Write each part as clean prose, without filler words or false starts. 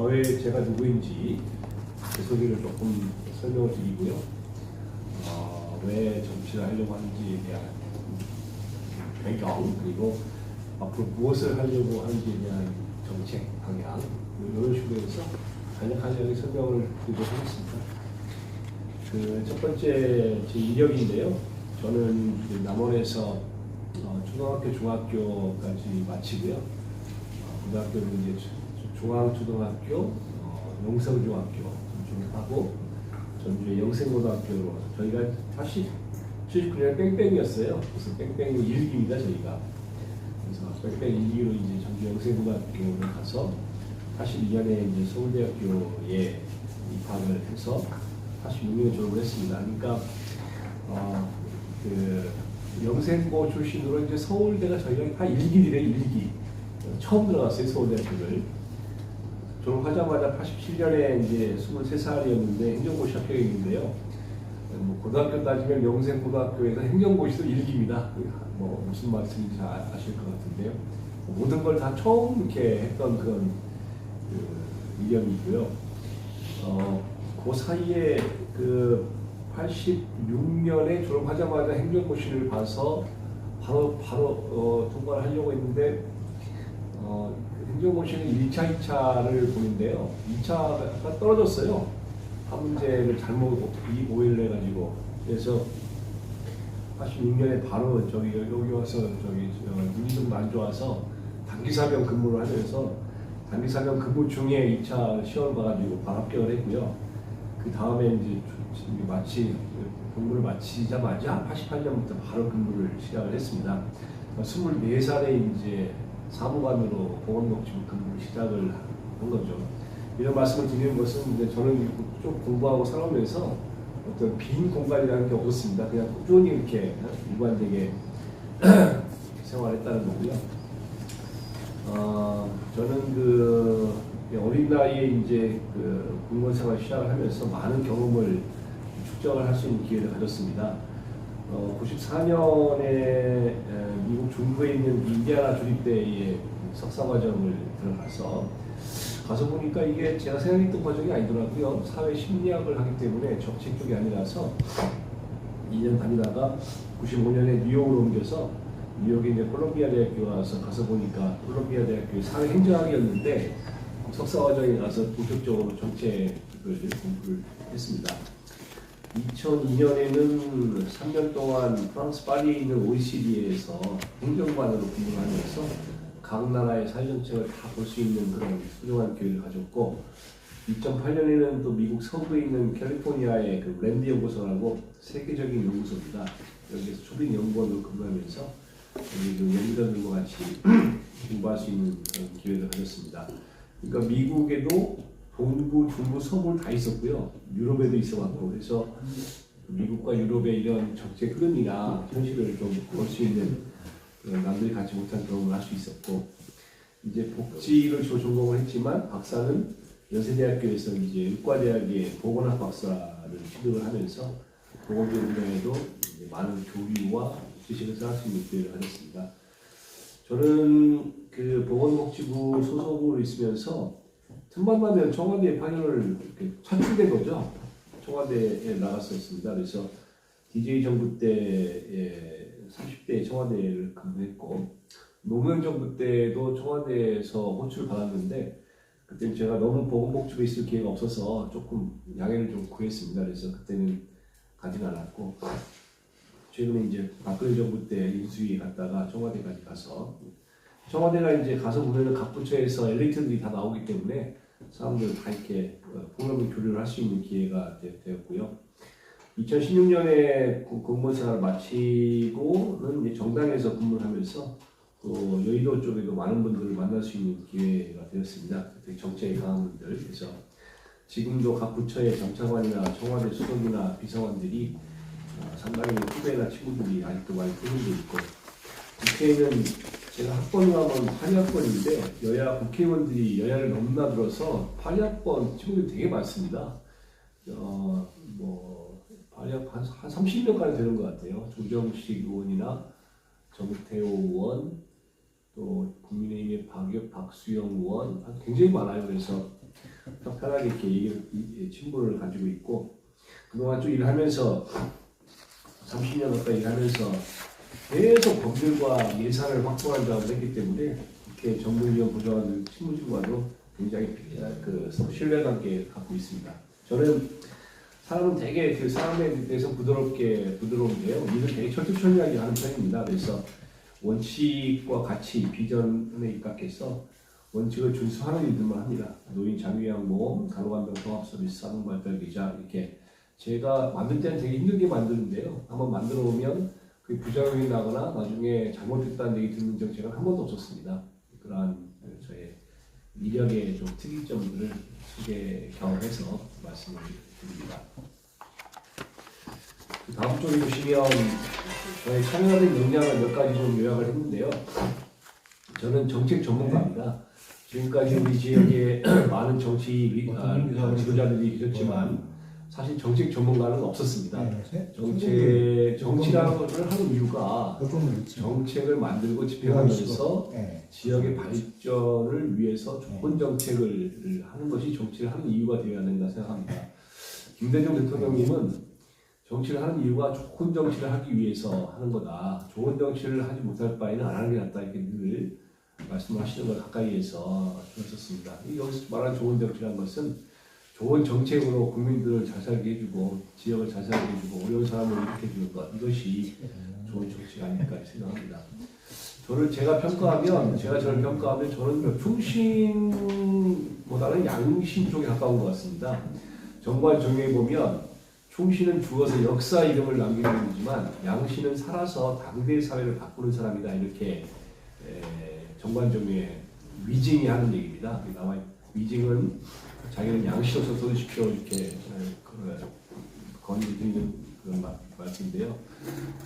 제가 누구인지 제 소개를 조금 설명을 드리고요. 왜 정치를 하려고 하는지에 대한 배경, 그리고 앞으로 무엇을 하려고 하는지에 대한 정책 방향, 이런 식으로 해서 간략하게 설명을 드리도록 하겠습니다. 첫 번째 제 이력인데요. 저는 남원에서 초등학교, 중학교까지 마치고요. 고등학교는 이제 중앙초등학교, 용성중학교 졸업하고 전주의 영생고등학교로 저희가 79년 뺑뺑이었어요. 그래서 뺑뺑이 1기입니다, 저희가. 그래서 뺑뺑이 1기로 이제 전주 영생고등학교를 가서 82년에 이제 서울대학교에 입학을 해서 86년에 졸업을 했습니다. 그러니까 영생고 출신으로 이제 서울대가 저희가 다 1기들의 1기 처음 들어갔어요, 서울대학교를. 졸업하자마자 87년에 이제 23살이었는데 행정고시 합격했는데요. 고등학교 따지면 영생고등학교에서 행정고시도 1기입니다. 무슨 말씀인지 아실 것 같은데요. 모든 걸 다 처음 이렇게 했던 그런 이력이고요. 그 사이에 86년에 졸업하자마자 행정고시를 봐서 바로 통과를 하려고 했는데 행정고시는 1차, 2차를 보는데요. 2차가 떨어졌어요. 한 문제를 잘못 오해를 해가지고. 그래서 86년에 바로 여기 와서 눈이 좀 안 좋아서 단기사병 근무를 하면서 단기사병 근무 중에 2차 시험을 봐가지고 바로 합격을 했고요. 그 다음에 이제 근무를 마치자마자 88년부터 바로 근무를 시작을 했습니다. 24살에 이제 사무관으로 보건복지부 근무를 시작을 한 거죠. 이런 말씀을 드리는 것은 이제 저는 좀 공부하고 살아오면서 어떤 빈 공간이라는 게 없었습니다. 그냥 꾸준히 이렇게 일관되게 생활했다는 거고요. 저는 어린 나이에 이제 공무원 생활 시작을 하면서 많은 경험을 축적을 할 수 있는 기회를 가졌습니다. 94년에 미국 중부에 있는 인디아나 주립대에 석사과정을 가서 보니까 이게 제가 생각했던 과정이 아니더라고요. 사회 심리학을 하기 때문에 정책 쪽이 아니라서 2년 다니다가 95년에 뉴욕으로 옮겨서 뉴욕에 이제 콜롬비아 대학교 가서 보니까 콜롬비아 대학교의 사회행정학이었는데 석사과정에 가서 본격적으로 정책을 공부를 했습니다. 2002년에는 3년 동안 프랑스 파리에 있는 OECD에서 행정관으로 근무를 하면서 각 나라의 사회정책을 다 볼 수 있는 그런 훌륭한 기회를 가졌고, 2008년에는 또 미국 서부에 있는 캘리포니아의 랜드 연구소라고 세계적인 연구소입니다. 여기에서 초빙 연구원으로 근무하면서 연구자들과 같이 공부할 수 있는 그런 기회를 가졌습니다. 그러니까 미국에도 동부, 중부, 서부를 다 있었고요. 유럽에도 있어왔고, 그래서 미국과 유럽의 이런 정책 흐름이나 현실을 좀 볼 수 있는 남들이 갖지 못한 경험을 할 수 있었고, 이제 복지를 전공을 했지만 박사는 연세대학교에서 이제 의과대학의 보건학 박사를 취득을 하면서 보건교 분야에도 많은 교류와 지식을 쌓을 수 있는 기회를 가졌습니다. 저는 보건복지부 소속으로 있으면서 틈만 나면 청와대에 파견을 차출된 거죠. 청와대에 나갔었습니다. 그래서 DJ 정부 때 30대 청와대를 근무했고, 노무현 정부 때도 청와대에서 호출을 받았는데 그때는 제가 너무 보건복지부에 있을 기회가 없어서 조금 양해를 좀 구했습니다. 그래서 그때는 가진 않았고, 최근에 이제 박근혜 정부 때 인수위 갔다가 청와대까지 가서, 청와대가 이제 가서 보면은 각 부처에서 엘리트들이 다 나오기 때문에 사람들 다 이렇게 폭넓은 교류를 할 수 있는 기회가 되었고요. 2016년에 공무원 생활을 마치고는 이제 정당에서 근무를 하면서 또 여의도 쪽에도 많은 분들을 만날 수 있는 기회가 되었습니다. 정책에 강한 분들. 그래서 지금도 각 부처의 정차관이나 청와대 수석이나 비서관들이 상당히 후배나 친구들이 아직도 많이 보는데 있고, 국회에는 제가 학번 가면 8학번인데 여야 국회의원들이 여야를 넘나들어서 8학번 친구들이 되게 많습니다. 한 30명까지 되는 것 같아요. 조정식 의원이나 정태호 의원, 또 국민의힘의 박수영 의원 굉장히 많아요. 그래서 편하게 이렇게 친분을 가지고 있고 그동안 쭉 일하면서 30년 가까이 일하면서 계속 법률과 예산을 확보한 작업을 했기 때문에 이렇게 전문위원 부장관 친구들과도 굉장히 신뢰관계 갖고 있습니다. 저는 사람은 되게 그 사람에 대해서 부드러운데요. 일을 되게 철두철미하게 하는 편입니다. 그래서 원칙과 가치, 비전에 입각해서 원칙을 준수하는 일들만 합니다. 노인 장유양보험, 간호간병 종합서비스, 산업발달기자 이렇게 제가 만들 때는 되게 힘들게 만드는데요. 한번 만들어 오면 그 부작용이 나거나 나중에 잘못됐다는 얘기 듣는 적 제가 한 번도 없었습니다. 그러한 저의 이력의 좀 특이점들을 경험해서 말씀을 드립니다. 다음 쪽에 보시면 저의 참여하는 역량을 몇 가지 좀 요약을 했는데요. 저는 정책 전문가입니다. 지금까지 우리 지역에 많은 지도자들이 계셨지만 사실 정책 전문가는 없었습니다. 정치라는 것을 하는 이유가 정책을 만들고 집행하면서 지역의 발전을 위해서 좋은 정책을 하는 것이 정치를 하는 이유가 되어야 된다 생각합니다. 김대중 대통령님은 정치를 하는 이유가 좋은 정치를 하기 위해서 하는 거다. 좋은 정치를 하지 못할 바에는 안 하는 게 낫다. 이렇게 늘 말씀하시는 걸 가까이에서 들었었습니다. 여기서 말하는 좋은 정치라는 것은 좋은 정책으로 국민들을 잘 살게 해주고 지역을 잘 살게 해주고 어려운 사람을 일으켜주는 것 이것이 좋은 정치가 아닐까 생각합니다. 제가 저를 평가하면 저는 충신보다는 양심 쪽에 가까운 것 같습니다. 정관 정의에 보면 충신은 죽어서 역사 이름을 남기는 일이지만 양신은 살아서 당대 사회를 바꾸는 사람이다. 이렇게 정관정의의 위징이 하는 얘기입니다. 위징은 자기는 양시로서 써주십시오 이렇게 건의드리는 그런 말씀인데요.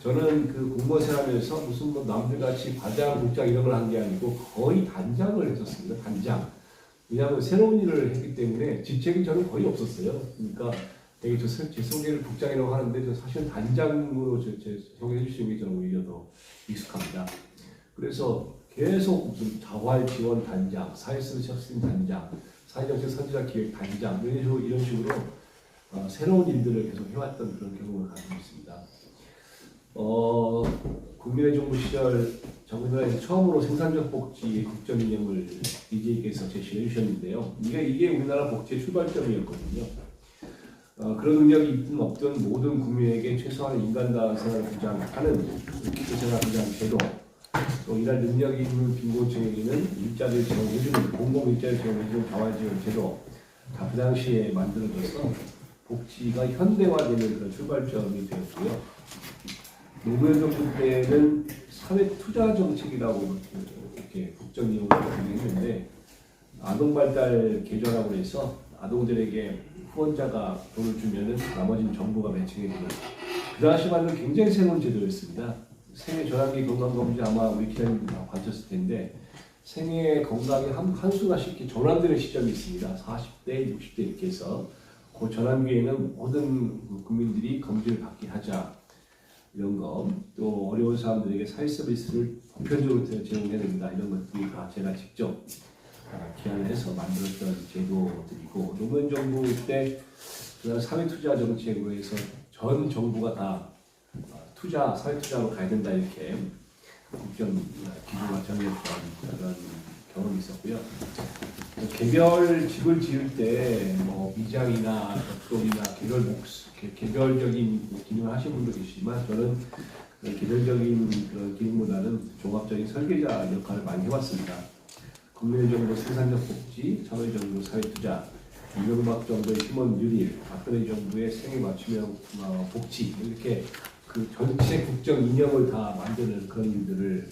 저는 그 공무원 생활하면서 무슨 남들같이 과장, 국장 이런 걸 한 게 아니고 거의 단장을 했었습니다. 단장. 왜냐하면 새로운 일을 했기 때문에 직책이 저는 거의 없었어요. 그러니까 되게 제 소개를 국장이라고 하는데 저 사실은 단장으로 제 소개해 주시는 게 저는 오히려 더 익숙합니다. 그래서 계속 무슨 자활 지원 단장, 사회서비스 혁신 단장, 사회정책 선지자 기획 단장 이런 식으로 새로운 일들을 계속 해왔던 그런 경험을 가지고 있습니다. 국민의 정부 시절 정부에서 처음으로 생산적 복지 국정 운영을 DJ께서 제시해 주셨는데요. 이게 우리나라 복지의 출발점이었거든요. 그런 능력이 있든 없든 모든 국민에게 최소한의 인간다운 생활을 보장하는 기초생활 보장 제도, 또 일할 능력이 있는 빈곤층에게는 일자리를 제공해주는 공공 일자리를 제공해주는 자활지원 제도, 다 그 당시에 만들어져서 복지가 현대화되는 그런 출발점이 되었고요. 노무현 정부 때는 사회 투자 정책이라고 이렇게 국정 이용을 했는데 아동발달 계좌라고 해서 아동들에게 후원자가 돈을 주면은 나머지는 정부가 매칭해주는 그 당시만은 굉장히 새로운 제도였습니다. 생애 전환기 건강검진 아마 우리 기자님들 다 봐주셨을 텐데 생애 건강이 한순간 쉽게 전환되는 시점이 있습니다. 40대, 60대 이렇게 해서 그 전환기에는 모든 국민들이 검진을 받게 하자 이런 거, 또 어려운 사람들에게 사회 서비스를 보편적으로 제공해야 됩니다. 이런 것들이 다 제가 직접 기한을 해서 만들었던 제도들이고 노무현 정부 때 사회투자 정책으로 해서 전 정부가 다 사회투자로 가야 된다 이렇게 국정 기조가 정해졌던 그런 경험이 있었고요. 개별 집을 지을 때 미장이나 벽돌이나 개별적인 기능을 하신 분도 계시지만 저는 개별적인 그런 기능보다는 종합적인 설계자 역할을 많이 해왔습니다. 국민의 정부 생산적 복지, 참여정부 사회투자, 이명박 정부의 힘원 유릴, 박근혜 정부의 생애 맞춤형 복지 이렇게 그 전체 국정 이념을 다 만드는 그런 일들을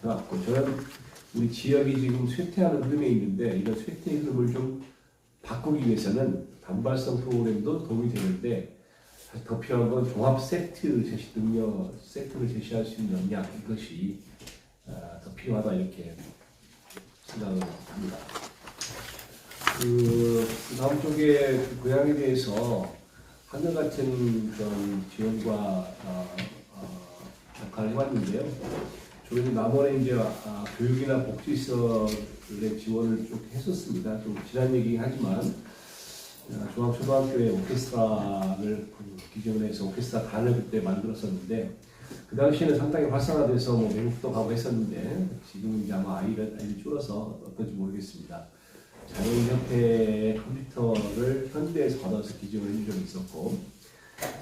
해왔고 저는 우리 지역이 지금 쇠퇴하는 흐름에 있는데 이런 쇠퇴 흐름을 좀 바꾸기 위해서는 단발성 프로그램도 도움이 되는데 더 필요한 건 종합 세트를 제시할 수 있는 역량 이것이 더 필요하다 이렇게 생각을 합니다. 그 다음 쪽에 고향에 대해서 한결같은 그런 지원과 역할을 해왔는데요. 그래서 남원에 이제 교육이나 복지시설의 지원을 쭉 했었습니다. 좀 지난 얘기긴 하지만 중앙초등학교에 오케스트라를 기존에 해서 오케스트라 단을 그때 만들었었는데 그 당시에는 상당히 활성화돼서 뭐 외국도 가고 했었는데 지금은 이제 아마 아이들이 줄어서 어떨지 모르겠습니다. 장애인협회의 컴퓨터를 현대에서 받아서 기증을 해준 적이 있었고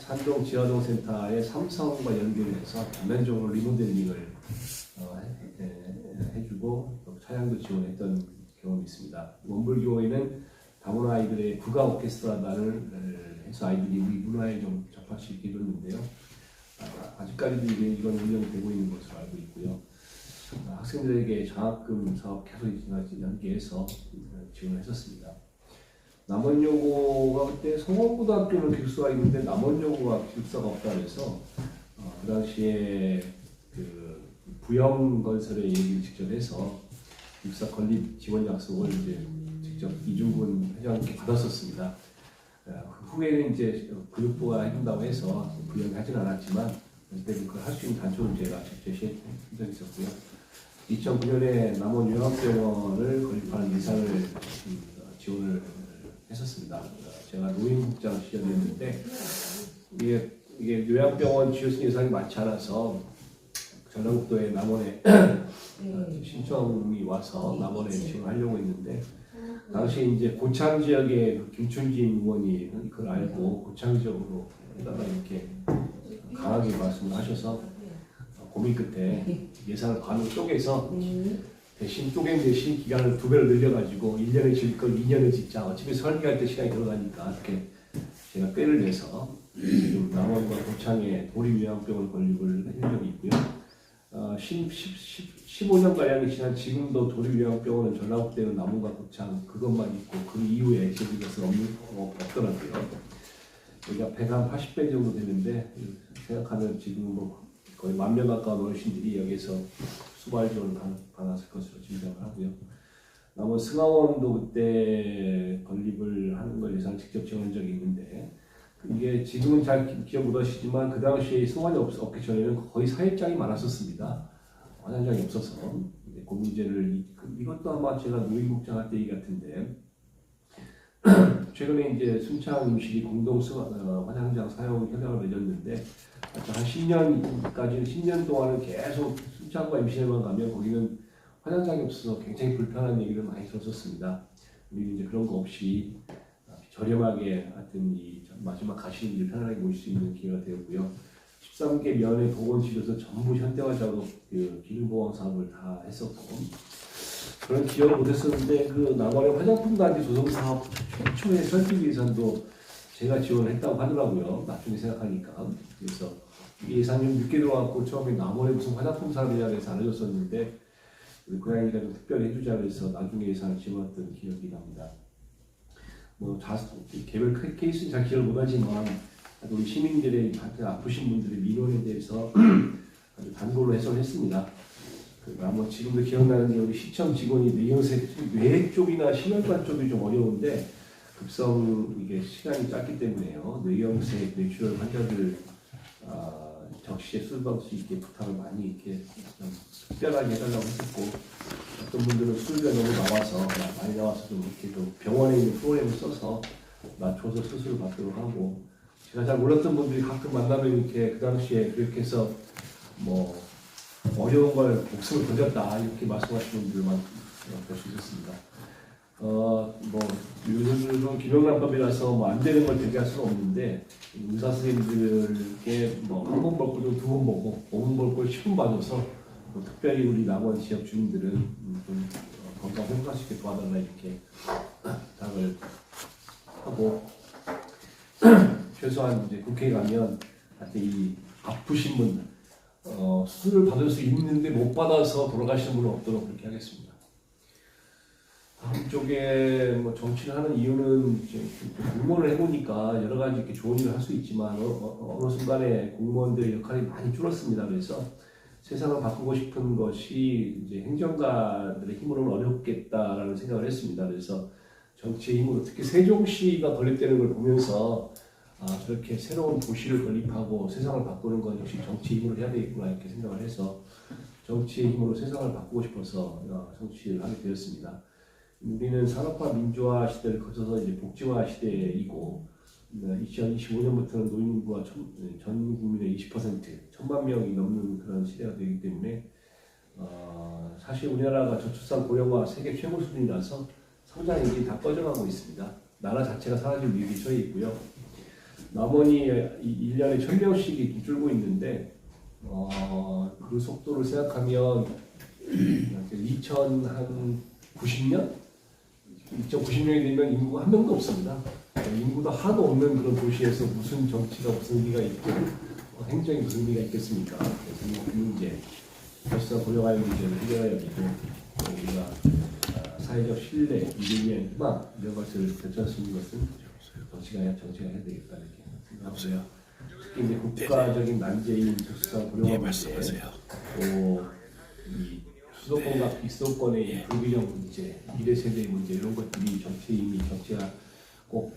산동 지화동 센터의 삼성과 연결해서 전면적으로 리모델링을 해주고 또 차량도 지원했던 경험이 있습니다. 원불교에는 다문화 아이들의 국가 오케스트라단을 해서 아이들이 우리 문화에 좀 접할 수 있게 해줬는데요. 아직까지도 이건 운영이 되고 있는 것으로 알고 있고요. 학생들에게 장학금 사업 계속 연계해서 지원을 했었습니다. 남원여고가 그때 성원고등학교는 기숙사가 있는데 남원여고가 기숙사가 없다 그래서 그 당시에 그 부영건설의 얘기를 직접 해서 기숙사 건립 지원 약속을 이제 직접 이중근 회장님께 받았었습니다. 그 후에는 이제 교육부가 해준다고 해서 부영하진 않았지만 그때 그걸 할 수 있는 단초를 제가 제시한 적이 있었고요. 2009년에 남원 요양병원을 건립하는 예산을 지원을 했었습니다. 제가 노인국장 시절이었는데 이게 요양병원 지을 예산이 많지 않아서 전라북도에 남원에 신청이 와서 남원에 지원하려고 했는데 당시 이제 고창 지역의 김춘진 의원이 그걸 알고 고창 지역으로 해달라 이렇게 강하게 말씀을 하셔서 고민 끝에 예산을 반으로 쪼개서 대신 쪼갠 대신 기간을 2배로 늘려가지고 1년에 질 걸 2년에 짓자. 어차피 설계할 때 시간이 들어가니까 이렇게 제가 꾀를 내서 지금 남원과 고창에 도립요양병원 건립을 한 적이 있고요. 15년가량이 지난 지금도 도립요양병원은 전라북도에는 남원과 고창 그것만 있고 그 이후에 지은 것은 없더라고요. 여기가 180배 정도 되는데 생각하면 지금 뭐 거의 10,000명 가까운 어르신들이 여기서 수발 지원을 받았을 것으로 짐작을 하고요. 남원 승하원도 그때 건립을 하는 걸 예산 직접 지원한 적이 있는데 이게 지금은 잘 기억 못 하시지만 그 당시에 승하원이 없기 전에는 거의 사회장이 많았었습니다. 화장장이 없어서 그 문제를 이것도 아마 제가 노인국장 할 때 얘기 같은데 최근에 이제 순창 임실이 공동 화장장 사용 협약을 맺었는데 한 10년까지 10년 동안은 계속 순창과 임실에만 가면 거기는 화장장이 없어서 굉장히 불편한 얘기를 많이 들었었습니다. 우리는 이제 그런 거 없이 저렴하게 하여튼 이 마지막 가시는 길 편안하게 모실 수 있는 기회가 되었고요. 13개 면의 보건실에서 전부 현대화 작업 기능보강 사업을 다 했었고 그런 기억을 못했었는데 그 남원의 화장품 단지 조성 사업 최초의 설립 예산도 제가 지원을 했다고 하더라고요. 나중에 생각하니까. 그래서 예산이 좀 늦게 들어왔고 처음에 남원에 무슨 화장품 사업이라고 해서 안 해줬었는데 우리 고양이가 좀 특별히 해주자고 해서 나중에 예산을 지원했던 기억이 납니다. 뭐 개별 케이스는 잘 기억을 못하지만 우리 시민들의 아프신 분들의 민원에 대해서 아주 단골로 해소했습니다. 뭐 지금도 기억나는 게 우리 시청 직원이 뇌 쪽이나 심혈관 쪽이 좀 어려운데 급성 이게 시간이 짧기 때문에요. 뇌경색, 뇌출혈 환자들 적시에 수술받을 수 있게 부탁을 많이 이렇게 좀 특별하게 해달라고 했었고 어떤 분들은 수술비가 너무 많이 나와서 좀 이렇게 좀 병원에 있는 프로그램을 써서 맞춰서 수술을 받도록 하고 제가 잘 몰랐던 분들이 가끔 만나면 이렇게 그 당시에 그렇게 해서 뭐 어려운 걸 목숨을 던졌다 이렇게 말씀하시는 분들만 볼 수 있었습니다. 뭐 요즘은 김영란법이라서 뭐 안 되는 걸 대비할 수는 없는데 의사 선생님들께 뭐 한 번 볼 걸 두 번 보고 5분 볼 걸 10분 봐줘서 뭐 특별히 우리 남원 지역 주민들은 좀 건강 회복할 수 있게 도와달라 이렇게 부탁을 하고 최소한 이제 국회에 가면 하여튼 이 아프신 분들 수술을 받을 수 있는데 못 받아서 돌아가시는 분은 없도록 그렇게 하겠습니다. 다음 쪽에 뭐 정치를 하는 이유는 이제 공무원을 해보니까 여러 가지 이렇게 좋은 일을 할 수 있지만 어느 순간에 공무원들의 역할이 많이 줄었습니다. 그래서 세상을 바꾸고 싶은 것이 이제 행정가들의 힘으로는 어렵겠다라는 생각을 했습니다. 그래서 정치의 힘으로 특히 세종시가 건립되는 걸 보면서 저렇게 새로운 도시를 건립하고 세상을 바꾸는 건 역시 정치의 힘으로 해야 되겠구나 이렇게 생각을 해서 정치의 힘으로 세상을 바꾸고 싶어서 정치를 하게 되었습니다. 우리는 산업화 민주화 시대를 거쳐서 이제 복지화 시대이고 2025년부터는 노인 인구가 전 국민의 20%, 1,000만 명이 넘는 그런 시대가 되기 때문에 사실 우리나라가 저출산 고령화 세계 최고 수준이라서 성장 엔진이 다 꺼져가고 있습니다. 나라 자체가 사라질 위기에 처해 있고요. 남원이 1년에 1,000명씩이 줄고 있는데 그 속도를 생각하면 2090년? 2090년이 되면 인구가 한 명도 없습니다. 인구도 하나도 없는 그런 도시에서 무슨 정치가 무슨 의미가 있고 행정이 무슨 의미가 있겠습니까? 그래서 이 문제, 저출산 고령화 문제를 해결해야 되고 우리가 사회적 신뢰, 인류의 희망 이런 것을 결정할 수 있는 것은 정치가 해야 되겠다 이렇게 생각하고요. 특히 이제 국가적인 난제인 저출산 고령화 문제, 또이 수도권과 비수도권의 불균형 문제, 미래 세대의 문제 이런 것들이 정치가 꼭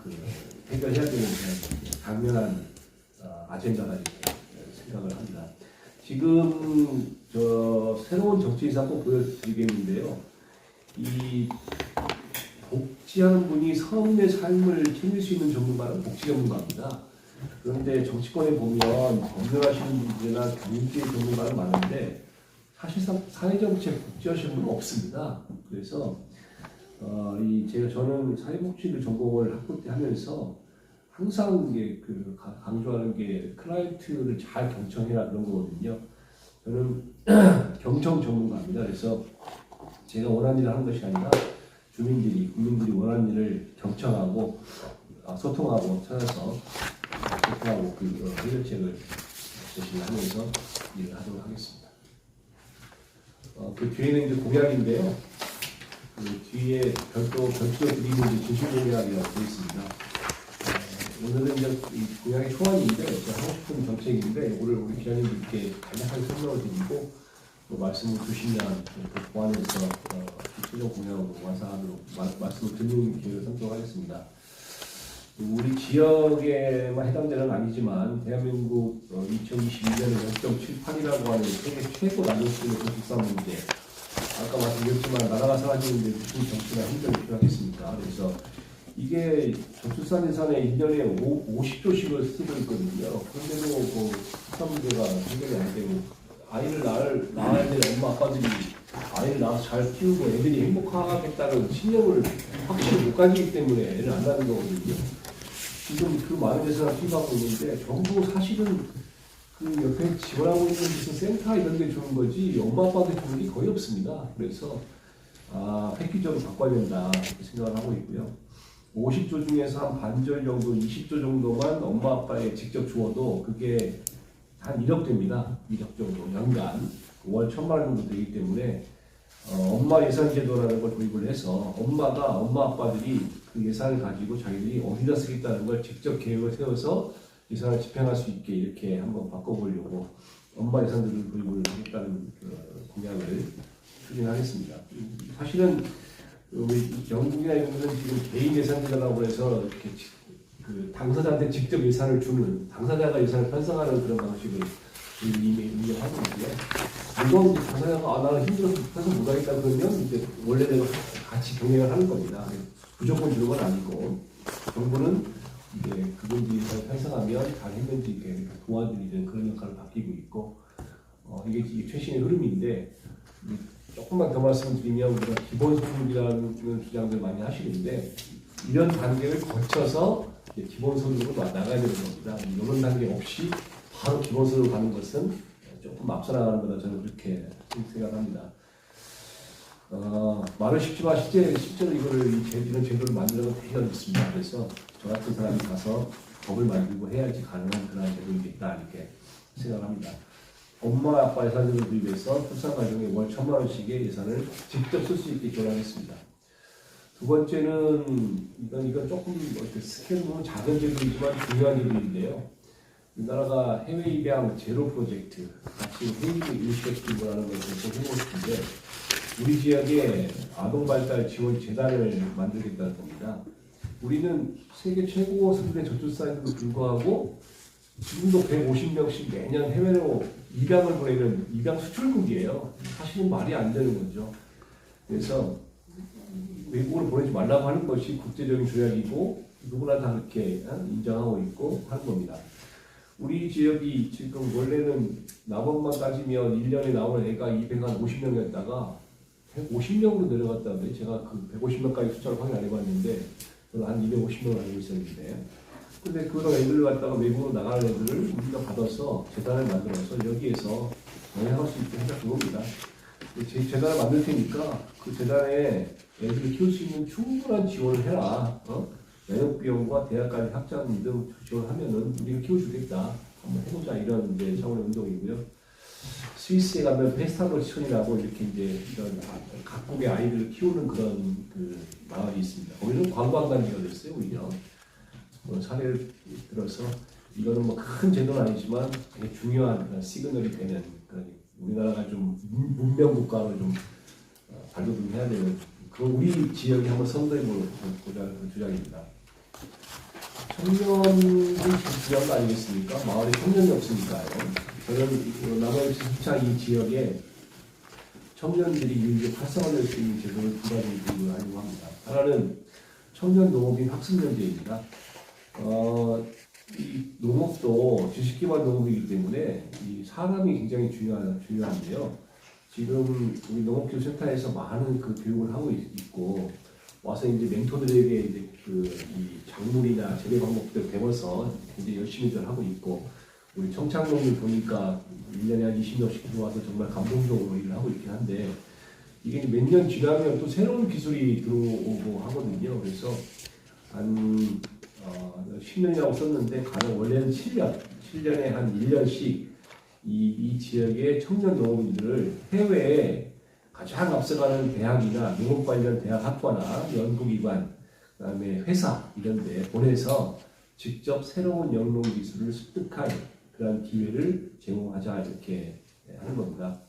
해결해야 되는 당면한 아젠다다 이렇게 생각을 합니다. 지금 새로운 정치 이상 꼭 보여드리겠는데요. 이 복지하는 분이 서민의 삶을 챙길 수 있는 전문가는 복지 전문가입니다. 그런데 정치권에 보면 법률하시는 분들이나 경제 전문가는 많은데 사실상 사회정책 복지하시는 분은 없습니다. 그래서 저는 사회복지를 전공을 학부 때 하면서 항상 이게 강조하는 게 클라이언트를 잘 경청해라 그런 거거든요. 저는 경청 전문가입니다. 그래서 제가 원하는 일을 하는 것이 아니라 국민들이 원하는 일을 경청하고 소통하고 찾아서 소통하고 해결책을 제시하면서 일을 하도록 하겠습니다. 그 뒤에는 이제 공약인데요. 그 뒤에 별도로 드리는 진실 공약이라고 되어 있습니다. 오늘은 이제 이 공약의 초안인데 하고 싶은 정책인데 이거를 우리 기자님들께 간략하게 설명을 드리고 또 말씀을 주시면 보완해서 최종 공약으로 완성하도록 말씀을 듣는 기회를 삼도록 하겠습니다. 우리 지역에만 해당되는 아니지만 대한민국 2022년에 0.78이라고 하는 세계 최고 낮은 수준의 저출산 문제, 아까 말씀드렸지만 나라가 사라지는데 무슨 정치나 행정이 필요하겠습니까? 그래서 이게 저출산 예산에 1년에 50조씩을 쓰고 있거든요. 그런데도 출산 문제가 해결이 안 되고 아이를 낳아야 되는 엄마 아빠들이 아이를 낳아서 잘 키우고 애들이 행복하겠다는 신념을 확실히 못 가지기 때문에 애를 안 낳는 거거든요. 지금 그 많은 예산을 투입하고 있는데 전부 사실은 그 옆에 지원하고 있는 무슨 센터 이런 데 주는 거지 엄마 아빠한테 주는 게 거의 없습니다. 그래서 획기적으로 바꿔야 된다 이렇게 생각을 하고 있고요. 50조 중에서 한 반절 정도, 20조 정도만 엄마 아빠에 직접 주어도 그게 한 1억 됩니다. 1억 정도 연간 월 1,000만 원 정도 되기 때문에 엄마 예산 제도라는 걸 도입을 해서 엄마 아빠들이 그 예산을 가지고 자기들이 어디다 쓰겠다는 걸 직접 계획을 세워서 예산을 집행할 수 있게 이렇게 한번 바꿔보려고 엄마 예산들을 도입을 하겠다는 공약을 추진하겠습니다. 사실은 우리 영국이나 이런 데는 지금 개인 예산제도라고 해서 이렇게 당사자한테 직접 예산을 주는, 당사자가 예산을 편성하는 그런 방식을 이미 운영하고 있고요. 물론 당사자가 나는 힘들어서 못해서 못하겠다 그러면 이제 원래대로 같이 병행을 하는 겁니다. 무조건 주는 건 아니고 정부는 이제 그분들이 예산을 편성하면 잘 했는지 이렇게 도와드리는 그런 역할을 맡기고 있고 이게 최신의 흐름인데 조금만 더 말씀드리면 우리가 기본소득이라는 주장들 많이 하시는데 이런 단계를 거쳐서 기본소득으로 나가야 되는 겁니다. 이런 단계 없이 바로 기본소득으로 가는 것은 조금 앞서 나가는 거다 저는 그렇게 생각합니다. 말은 쉽지만 실제로 이런 제도를 만들어서 되게 어렵습니다. 그래서 저 같은 사람이 가서 법을 만들고 해야지 가능한 그런 제도이겠다 이렇게 생각합니다. 엄마 아빠 예산을 도입해서 출산 가정에 월 1,000만 원씩의 예산을 직접 쓸 수 있게 지원하겠습니다. 두 번째는 이건 조금 스케일을 보면 작은 제도이지만 중요한 제도인데요. 우리나라가 해외 입양 제로 프로젝트 같이 회의 인식시키고라는 것을 꼭 해보고 싶은데 우리 지역에 아동 발달 지원 재단을 만들겠다는 겁니다. 우리는 세계 최고 수준의 저출산에도 불구하고 지금도 150명씩 매년 해외로 입양을 보내는 입양 수출국이에요. 사실은 말이 안 되는 거죠. 그래서 외국으로 보내지 말라고 하는 것이 국제적인 조약이고 누구나 다 그렇게 인정하고 있고 하는 겁니다. 우리 지역이 지금 원래는 남원만 따지면 1년에 나오는 애가 250명이었다가 150명으로 내려갔다는데 제가 그 150명까지 숫자를 확인 안 해봤는데 저는 한 250명을 알고 있었는데 근데 그런 애들을 갖다가 외국으로 나가는 애들을 우리가 받아서 재단을 만들어서 여기에서 영향할 수 있게 하자 그겁니다. 재단을 만들 테니까 그 재단에 애들을 키울 수 있는 충분한 지원을 해라. 면역 비용과 대학까지 학자금 등 지원하면은 우리가 키워주겠다. 한번 해보자 이런 이제 차원의 운동이고요. 스위스에 가면 페스타도시촌이라고 이렇게 이제 이런 각국의 아이들을 키우는 그런 그 마을이 있습니다. 거기는 관광단지가 됐어요, 오히려. 사례를 들어서 이거는 뭐 큰 제도는 아니지만 되게 중요한 그런 시그널이 되는 그런 우리나라가 좀 문명 국가로 좀 발돋움해야 되는 그 우리 지역이 한번 선도해보자 그 주장입니다. 청년이 중요한 거 아니겠습니까? 마을에 청년이 없으니까요. 저는 남원시 수창 이 지역에 청년들이 유익 활성화될 수 있는 제도를 두 가지 하려고 합니다. 하나는 청년 농업인 학습연제입니다. 이 농업도 지식 기반 농업이기 때문에 이 사람이 굉장히 중요한데요. 지금 우리 농업교육센터에서 많은 그 교육을 하고 있고 와서 이제 멘토들에게 이제 이 작물이나 재배 방법들 배워서 굉장히 열심히들 하고 있고 우리 청창농민 보니까 1년에 한 20명씩 들어와서 정말 감동적으로 일을 하고 있긴 한데 이게 몇 년 지나면 또 새로운 기술이 들어오고 하거든요. 그래서 한 10년이라고 썼는데 가령 원래는 7년에 한 1년씩 이 지역의 청년 농업인들을 해외에 가장 앞서가는 대학이나 농업 관련 대학 학과나 연구기관, 그다음에 회사 이런 데 보내서 직접 새로운 영농 기술을 습득할 그런 기회를 제공하자 이렇게 하는 겁니다.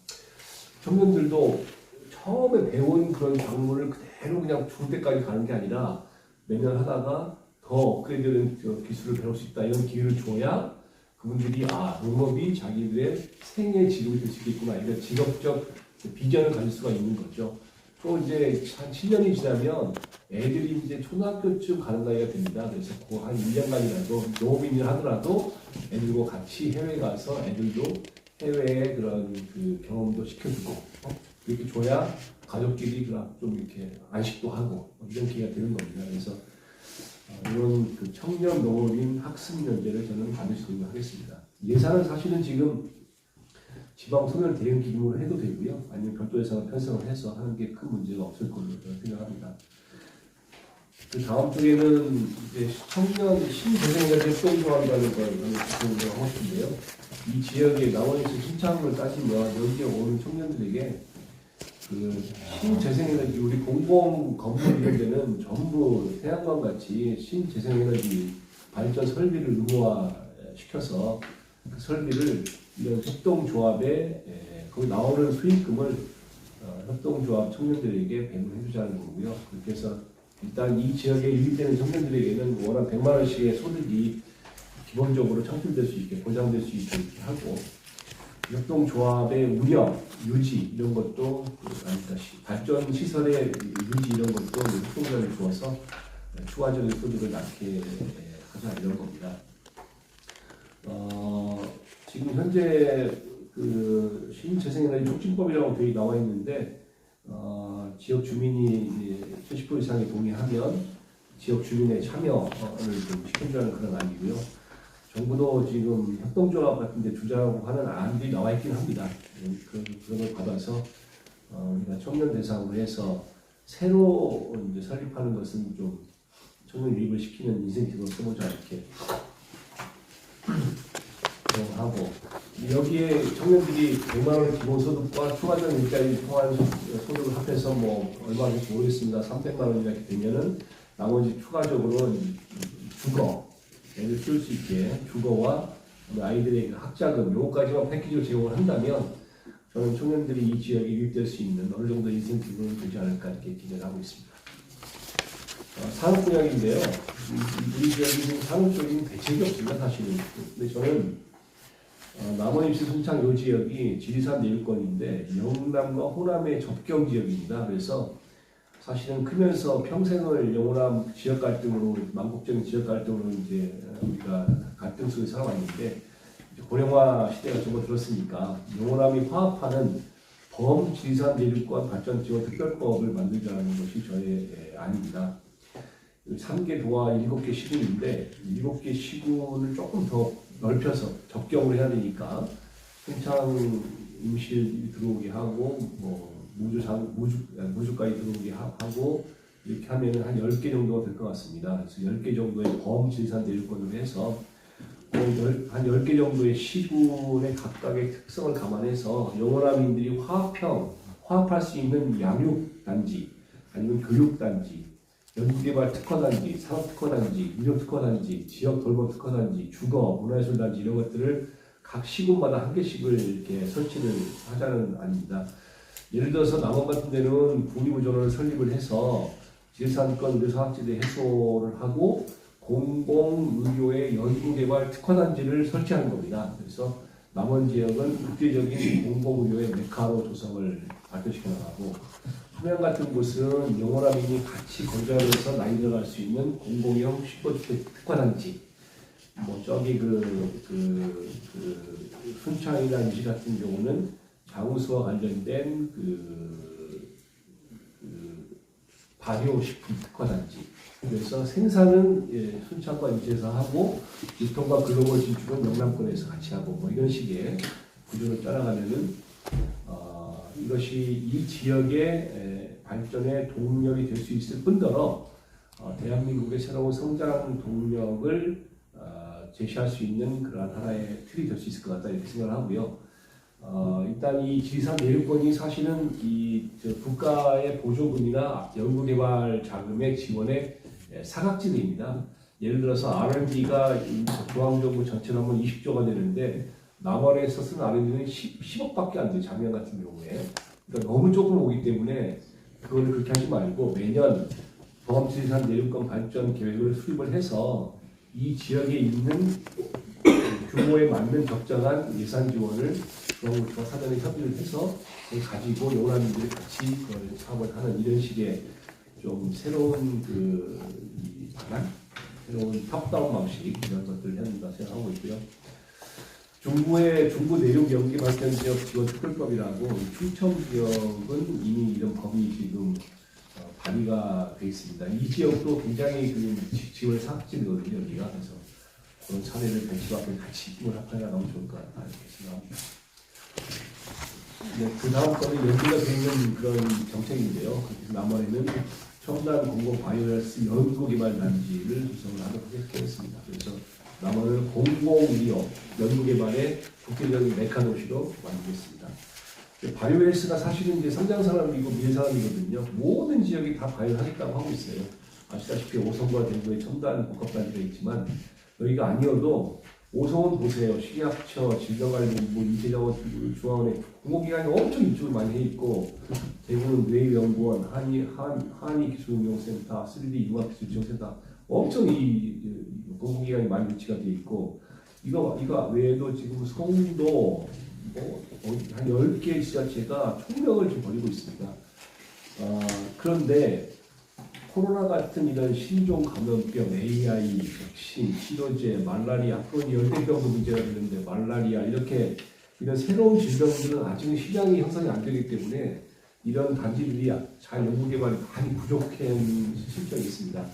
청년들도 처음에 배운 그런 작물을 그대로 그냥 죽을 때까지 가는 게 아니라 매년 하다가 더 업그레이드된 기술을 배울 수 있다 이런 기회를 줘야 그분들이 농업이 자기들의 생애 직업이 될 수 있겠구나 이런 직업적 비전을 가질 수가 있는 거죠. 또 이제 한 7년이 지나면 애들이 이제 초등학교쯤 가는 나이가 됩니다. 그래서 그 한 1년간이라도 농업인을 하더라도 애들과 같이 해외 가서 애들도 해외의 그런 그 경험도 시켜주고 이렇게 줘야 가족끼리 좀 이렇게 안식도 하고 이런 기회가 되는 겁니다. 그래서 이런 그 청년 농업인 학습 연제를 저는 반드시 도입하겠습니다. 예산은 사실은 지금 지방 소멸 대응 기금으로 해도 되고요. 아니면 별도 예산을 편성을 해서 하는 게 큰 문제가 없을 걸로 저는 생각합니다. 그 다음 주에는 이제 청년 신재생연제 수행조합이라는 걸 저는 하고 싶은데요. 이 지역의 남원에서 신창을 따지면 여기에 오는 청년들에게 그 신재생에너지 우리 공공 건물 이런 데는 전부 태양광 같이 신재생에너지 발전 설비를 의무화시켜서 그 설비를 이런 협동조합에 거기 나오는 수익금을 협동조합 청년들에게 배분해주자는 거고요. 그렇게 해서 일단 이 지역에 유입되는 청년들에게는 월 한 100만 원씩의 소득이 기본적으로 창출될 수 있게 보장될 수 있게 하고 협동조합의 운영, 유지 이런 것도 발전 시설의 유지 이런 것도 협동조합에 주어서 추가적인 소득을 낳게 하자 이런 겁니다. 지금 현재 그 신재생에너지 촉진법이라고 되어 나와 있는데 지역 주민이 70% 이상이 동의하면 지역 주민의 참여를 좀 시켜주라는 그런 안이고요. 정부도 지금 협동조합 같은 데 주자라고 하는 안들이 나와 있긴 합니다. 그런 걸 받아서 우리가 청년 대상으로 해서 새로 이제 설립하는 것은 좀 청년 유입을 시키는 인센티브를 써보자 이렇게 하고 여기에 청년들이 100만 원 기본소득과 추가적인 일자리 통한 소득을 합해서 뭐 얼마 될지 모르겠습니다. 300만 원 이렇게 되면은 나머지 추가적으로 주거 애들 키울 수 있게 주거와 아이들의 학자금 요거까지만 패키지로 제공을 한다면 저는 청년들이 이 지역에 유입될 수 있는 어느 정도 인센티브는 되지 않을까 이렇게 기대를 하고 있습니다. 산업 분야인데요. 우리 지역이 산업적인 대책이 없습니다, 사실은. 근데 저는 남원 입시 순창 요 지역이 지리산 내륙권인데 영남과 호남의 접경 지역입니다. 그래서 사실은 크면서 평생을 영호남 지역 갈등으로 만국적인 지역 갈등으로 이제 우리가 갈등 속에 살아왔는데 고령화 시대가 접어들었으니까 영호남이 화합하는 범지리산 내륙권 발전 지원 특별법을 만들자는 것이 저의 안입니다. 3개 도와 7개 시군인데 7개 시군을 조금 더 넓혀서 접경을 해야 되니까 평창 임실 들어오게 하고 무주까지 들어오게 하고 이렇게 하면 한 10개 정도가 될 것 같습니다. 그래서 10개 정도의 범지리산 내륙권으로 해서 한 10개 정도의 시군의 각각의 특성을 감안해서 영호남인들이 화합할 수 있는 양육단지 아니면 교육단지, 연구개발 특화단지, 산업특화단지, 의료특화단지, 지역 돌봄 특화단지, 주거, 문화예술단지 이런 것들을 각 시군마다 한 개씩을 이렇게 설치를 하자는 안입니다. 예를 들어서 남원 같은 데는 국립의료원을 설립을 해서 지리산권 의료사학지대 해소를 하고 공공의료의 연구개발 특화단지를 설치하는 겁니다. 그래서 남원 지역은 국제적인 공공의료의 메카로 조성을 발전시켜 나가고 함양 같은 곳은 영호남인이 같이 거주하면서 나이 들어갈 수 있는 공공형 슈퍼주택 특화단지 저기 순창이나 임시 같은 경우는 장우수와 관련된 발효식품 특화단지 그래서 생산은 순창과 임시에서 하고 유통과 글로벌 진출은 영남권에서 같이 하고 이런 식의 구조를 짜나가면은 이것이 이 지역의 발전의 동력이 될 수 있을 뿐더러 대한민국의 새로운 성장 동력을 제시할 수 있는 그러한 하나의 틀이 될 수 있을 것 같다 이렇게 생각을 하고요. 일단 이 지리산 내륙권이 사실은 국가의 보조금이나 연구개발 자금의 지원의 사각지대입니다. 예를 들어서 R&D가 중앙정부 전체로 하면 20조가 되는데 남원에서 쓴 R&D는 10억밖에 안 돼요. 작년 같은 경우에. 그러니까 너무 조금 오기 때문에 그걸 그렇게 하지 말고 매년 범지리산 내륙권 발전 계획을 수립을 해서 이 지역에 있는 규모에 맞는 적정한 예산 지원을 중앙부처가 사전에 협의를 해서 가지고 영남인들이 같이 그걸 사업을 하는 이런 식의 좀 새로운 방안, 새로운 탑다운 방식 이런 것들을 해야 된다 생각하고 있고요. 중부 내륙 연기 발전 지역 지원 특별법이라고 충청 지역은 이미 이런 법이 지금 발의가 되어 있습니다. 이 지역도 굉장히 지원 사각지대거든요, 여기가. 그래서 그런 사례를 벤치와 같이 힘을 합하여 나가면 좋을 것 같다 이렇게 생각합니다. 네, 그 다음 거는 연기가 되어 있는 그런 정책인데요. 남원에는 첨단 공공 바이오가스 연구개발단지를 구성을 하도록 했습니다. 그래서 남원을 공공의료 연구개발의 국제적인 메카도시로 만들겠습니다. 바이오헬스가 사실은 이제 성장산업이고 미래산업이거든요. 모든 지역이 다 바이오하겠다고 하고 있어요. 아시다시피 오성과 대구에 첨단 복합단지가 있지만 여기가 아니어도 오성은 보세요. 식약처, 질병관리본부, 인체자원 중앙원에 공공기관이 엄청 이쪽을 많이 해 있고 대구는 뇌연구원, 한의기술응용센터, 3D 융합기술지원센터 엄청 이 공공기관이 많이 위치가 되어 있고 이거 외에도 지금 송도 한 10개 지자체가 총력을 좀 벌이고 있습니다. 그런데 코로나 같은 이런 신종 감염병, AI, 백신, 치료제, 말라리아, 앞으로 열대병도 문제가 되는데 말라리아 이렇게 이런 새로운 질병들은 아직은 시장이 형성이 안 되기 때문에 이런 단지들이 잘 연구 개발이 많이 부족한 실정이 있습니다.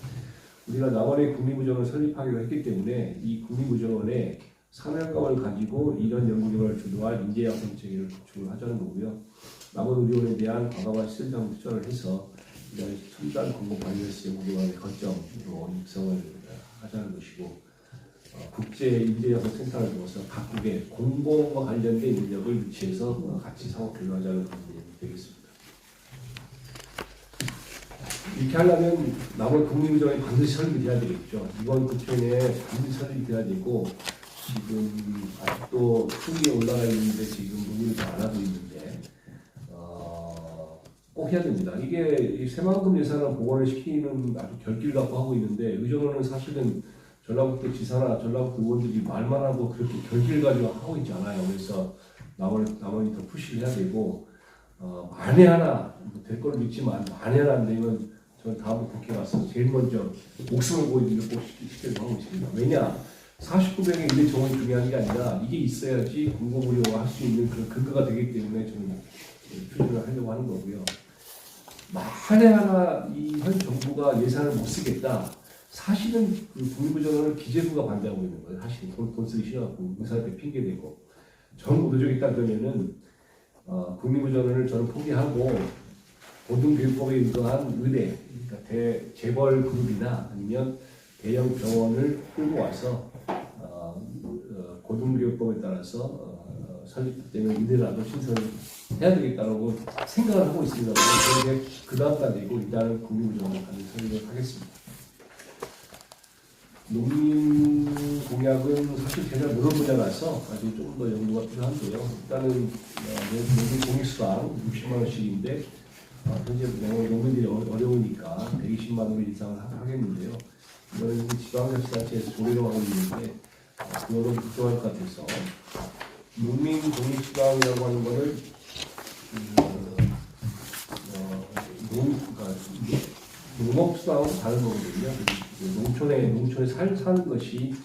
우리가 남원의 국립의료원을 설립하기로 했기 때문에 이 국립의료원에 사명감을 가지고 이런 연구개발을 주도할 인재학 정책을 구축을 하자는 거고요. 남원의료원에 대한 과감한 시설장 투자를 해서 이런 첨단 공공 바이오스 연구개발의 거점으로 육성을 하자는 것이고 국제 인재학 센터를 두어서 각국의 공공과 관련된 인력을 유치해서 같이 상호 교류하자는 그런 내용이 되겠습니다. 이렇게 하려면 남원 국립의료원이 반드시 설립이 돼야 되겠죠. 이번 국회에 반드시 설립이 돼야 되고 지금 아직도 초기에 올라가 있는데 지금 논의를 안 하고 있는데 꼭 해야 됩니다. 이게 이 새만금 예산을 복원을 시키는 아주 결기를 갖고 하고 있는데 의정부는 사실은 전라북도 지사나 전라북도 의원들이 말만 하고 그렇게 결기를 가지고 하고 있지 않아요. 그래서 나머지 더 푸시를 해야 되고 만에 하나 될 걸 믿지만 만에 하나 안 되면 저는 다음 국회 가서 제일 먼저 목숨을 걸고 이걸 꼭 시키려고 하고 있습니다. 왜냐? 49명의 일대 정원이 중요한 게 아니라 이게 있어야지 공공의료화 할 수 있는 그런 근거가 되기 때문에 저는 추진을 하려고 하는 거고요. 만에 하나 이 현 정부가 예산을 못 쓰겠다. 사실은 그 국립부전을 기재부가 반대하고 있는 거예요. 사실 돈 쓰기 싫어갖고 의사한테 핑계대고 전 의도적이 있다 그러면은 국립부전을 저는 포기하고 고등교육법에 의거한 의대, 그러니까 재벌 그룹이나 아니면 대형 병원을 끌고 와서 고등교육법에 따라서 설립되는 의대라도 신설을 해야 되겠다라고 생각을 하고 있습니다. 그런데 그 다음까지 되고 일단은 국립부전을 가는 설립을 하겠습니다. 농민 공약은 사실 제가 모르는 분야라서 아직 조금 더 연구가 필요한데요. 일단은 농민 공익수당 60만 원씩인데 현재 농민들이 어려우니까 120만 원 이상을 하겠는데요. 이거는 지방자치단체에서 조례를 하고 있는데 그거는 부족할 것 같아서 농민 공익수당이라고 하는 거를 농업수당하고 다른 거거든요. 농촌에 사는 것이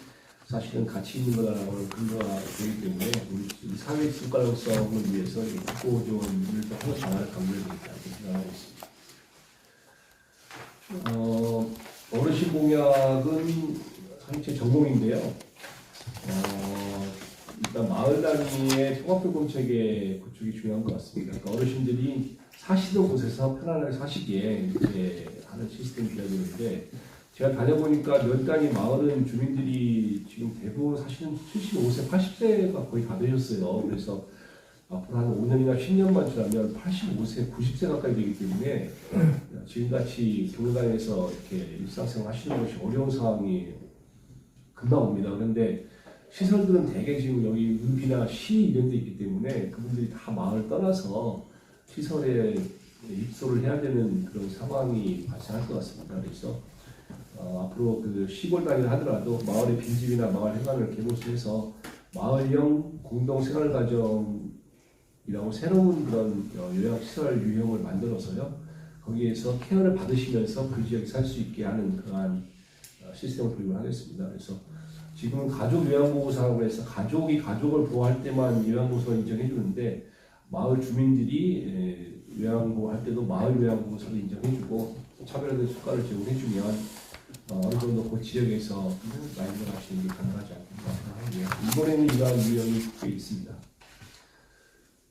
사실은 가치 있는 거다라는 근거가 되기 때문에 우리 사회 숟가락성을 위해서 국고 지원을 하는 방안을 강구해야 되겠다 이렇게 생각하고 있습니다. 어르신 공약은 사실 제 전공인데요. 일단 마을 단위의 통합교통체계 구축이 중요한 것 같습니다. 그러니까 어르신들이 사시는 곳에서 편안하게 사시기에 이제 하는 시스템이 되어야 되는데 제가 다녀보니까 몇 단위 마을은 주민들이 지금 대부분 사실은 75세, 80세가 거의 다 되셨어요. 그래서 앞으로 한 5년이나 10년만 지나면 85세, 90세 가까이 되기 때문에 지금같이 동네단에서 이렇게 일상생활 하시는 것이 어려운 상황이 금방 옵니다. 그런데 시설들은 대개 지금 여기 읍이나 시 이런 데 있기 때문에 그분들이 다 마을 떠나서 시설에 입소를 해야 되는 그런 상황이 발생할 것 같습니다. 그래서 앞으로 그 시골 단위를 하더라도 마을의 빈집이나 마을 회관을 개보수해서 마을형 공동생활가정이라고 새로운 그런 요양시설 유형을 만들어서요. 거기에서 케어를 받으시면서 그 지역에 살 수 있게 하는 그러한 시스템을 도입을 하겠습니다. 그래서 지금은 가족 요양보호사라고 해서 가족이 가족을 보호할 때만 요양보호사를 인정해 주는데 마을 주민들이 요양보호할 때도 마을 요양보호사를 인정해 주고 차별화된 수가를 제공해 주면 어느 정도 그 지역에서 라인을 하시는 게 가능하지 않겠나. 이번에는 이러한 유형이 꽤 있습니다.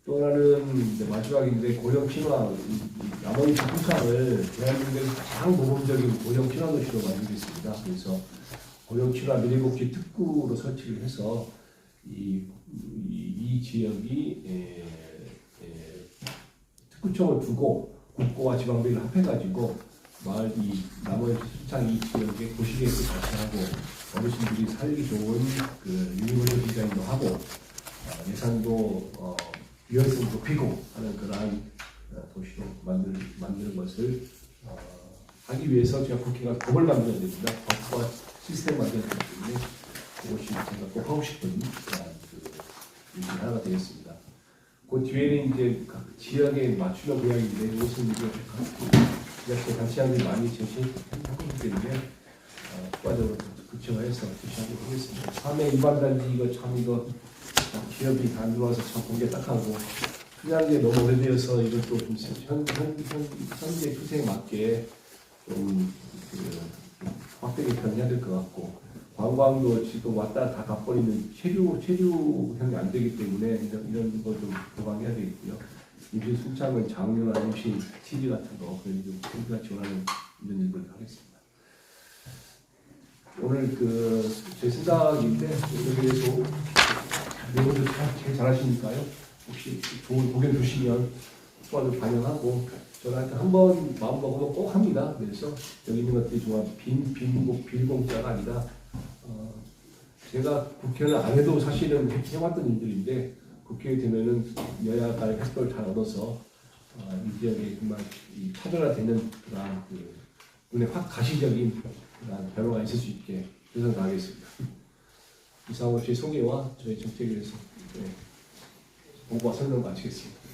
또 하나는 마지막인데 고령 친화, 남원시 부산을 대한민국에서 가장 모범적인 고령 친화 도시로 만들겠습니다. 그래서 고령 친화 미래복지 특구로 설치를 해서 이 지역이 특구청을 두고 국고와 지방비를 합해가지고 마을 나머지 순창 이 지역에 도시계획을 같이 하고 어르신들이 살기 좋은 그 유니버설 디자인도 하고 예산도 유연성 높이고 하는 그러한 도시로 만드는 것을 하기 위해서 제가 국회가 법을 만들어야 됩니다. 법과 시스템 만들어야 되기 때문에 그것이 제가 꼭 하고 싶은 그런 일 하나가 되겠습니다. 그 뒤에는 이제 각 지역에 맞춤형 공약인데 이것은 이제 지역의 단체장들이 많이 제시하고 있기 때문에 추가적으로 구체화해서 제시하도록 하겠습니다. 3회 일반단지 이거 기업이 다 들어와서 참 공개 딱하고 투자한 게 너무 오래되어서 이것도 좀 현재 추세에 맞게 좀 확대를 변해야 될 것 같고 관광도 지금 왔다 다 가버리는 체류형이 안 되기 때문에 이런 거 좀 보강해야 되겠고요. 임신 순창은 장류나 임신 TB 같은 거 그런 좀 정부가 지원하는 이런 일들을 하겠습니다. 오늘 제 생각인데 여기에 대해서 내용들 제일 잘하시니까요. 혹시 좋은 의견 주시면 소화를 반영하고 저한테 한번 마음 먹으면 꼭 합니다. 그래서 여기 있는 것들이 정말 빌공짜가 아니라 제가 국회는 안 해도 사실은 해왔던 일들인데 국회에 되면은 여야 간의 협조를 잘 얻어서 이 지역에 정말 이 차별화되는 그러한 눈에 확 가시적인 그러한 변화가 있을 수 있게 최선을 다하겠습니다. 이상으로 제 소개와 저희 정책에 대해서 공부와 설명 마치겠습니다.